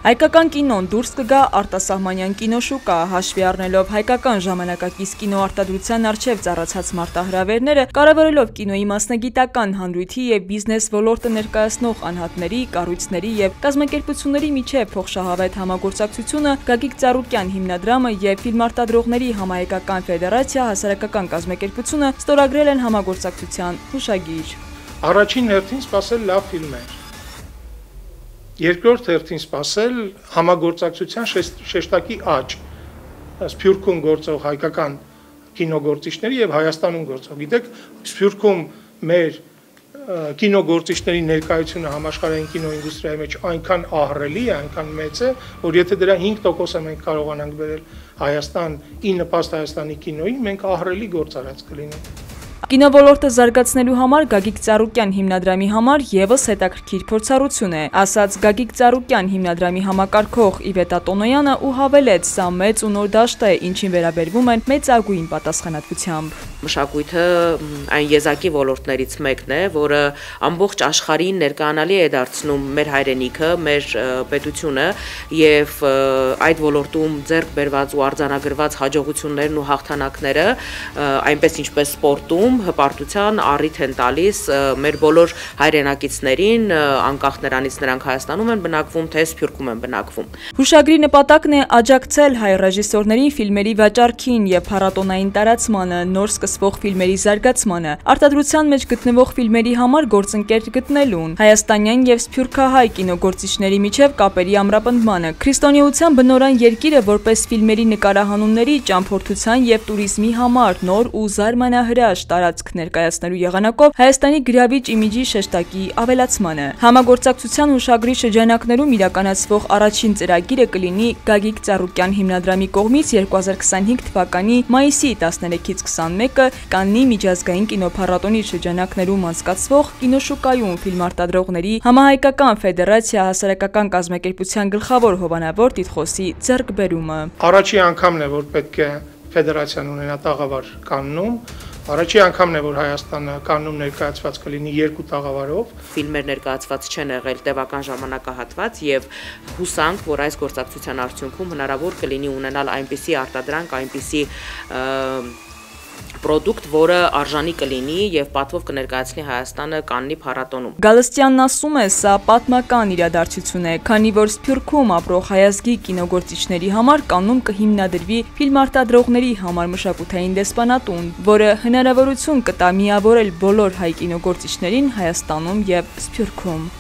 Հայկական կինոն դուրս կգա արտասահմանյան կինոշուկա, հաշվի առնելով հայկական ժամանակակից կինոարտադրության առջև ծառացած մարտահրավերները, կարևորելով կինոյի մասնագիտական հանրույթի եւ բիզնես ոլորտը ներկայացնող անհատների, կառույցների եւ կազմակերպությունների միջև փոխշահավետ համագործակցությունը, Գագիկ Ծառուկյան հիմնադրամը եւ Ֆիլմարտադրողների համահայկական ֆեդերացիա հասարակական կազմակերպությունը ստորագրել են համագործակցության հուշագիր։ Առաջին հերթին սպասել լավ ֆիլմեր։ Երկրորդ հերթին սպասել համագործակցության շեշտակի աճ Սփյուռքում գործող հայկական կինոգործիչների եւ Հայաստանում գործող։ Գիտեք, Սփյուռքում մեր կինոգործիչների ներկայությունը համաշխարհային կինոինդուստրիայի մեջ այնքան ահռելի է, այնքան մեծ է, որ եթե դրա 5%-ը մենք կարողանանք բերել Հայաստան, ի նպաստ Հայաստանի կինոյի, մենք ահռելի գործարած կլինենք։ Կինոլորտը զարգացնելու համար Գագիկ Ծառուկյան հիմնադրամի համար եւս հետաքրքիր փորձառություն է, ասաց Գագիկ Ծառուկյան հիմնադրամի համակարգող Իվետա Տոնոյանը ու հավելեց, սա մեծ ու նոր դաշտ է, ինչին վերաբերվում են մեծագույն պատասխանատվությամբ։ Մշակույթը այն եզակի ոլորտներից մեկն է, որը ամբողջ աշխարհին ներկայանալի է դարձնում մեր հայրենիքը, մեր պետությունը եւ այդ ոլորտում ձեռք բերված ու արձանագրված հաջողություններն ու հաղթանակները, այնպես ինչպես սպորտում հպարտության առիթ են տալիս մեր բոլոր հայրենակիցներին, անկախ նրանից նրանք Հայաստանում են բնակվում, թե Սփյուռքում են բնակվում։ Հուշագրի նպատակն է աջակցել հայ ռեժիսորների ֆիլմերի վաճառքին եւ փառատոնային տարածմանը, նոր սկսվող ֆիլմերի զարգացմանը, արտադրության մեջ գտնվող ֆիլմերի համար գործընկեր գտնելուն, հայաստանյան եւ սփյուռքահայ կինոգործիչների միջև կապերի ամրապնդմանը, քրիստոնեության բնօրեն երկիրը որպես ֆիլմերի նկարահանումների, ճամփորդության եւ туриզմի համար նոր ու զարմանահրաշ տարածք ներկայացնելու եղանակով Հայաստանի գրավիչ իմիջի շեշտակի ավելացմանը։ Համագործակցության հուշագրի շրջանակներում իրականացվող առաջին ծրագիրը կլինի Գագիկ Ծառուկյան հիմնադրամի կողմից 2025 թվականի մայիսի 13-ից 21-ը Կաննի միջազգային կինոփառատոնի շրջանակներում անցկացվող կինոշուկայում Ֆիլմարտադրողների համահայկական ֆեդերացիա հասարակական կազմակերպության գլխավոր հովանավոր տիտղոսի ձեռքբերումը։ Առաջին անգամն է, որ պետք է ֆեդերացիան ունենա տաղավար Կաննում։ Առաջի անգամն է, որ Հայաստանը Կաննում ներկայացված կլինի 2 տաղավարով։ Ֆիլմեր ներկայացված չեն եղել տևական ժամանակահատված եւ հուսանք, որ այս գործակցության արդյունքում հնարավոր կլինի ունենալ այնպիսի արտադրանք, այնպիսի պրոդուկտ, որը արժանի կլինի եւ պատվով կներկայացնի Հայաստանը Կաննի փառատոնում։ Գալստյանն ասում է, սա պատմական իրադարձություն է, քանի որ Սփյուռքում ապրող հայազգի կինոգործիչների համար Կաննում կհիմնադրվի ֆիլմարտադրողների համար մշակութային դեսպանատուն, որը հնարավորություն կտա միավորել բոլոր հայ կինոգործիչներին Հայաստանում եւ Սփյուռքում։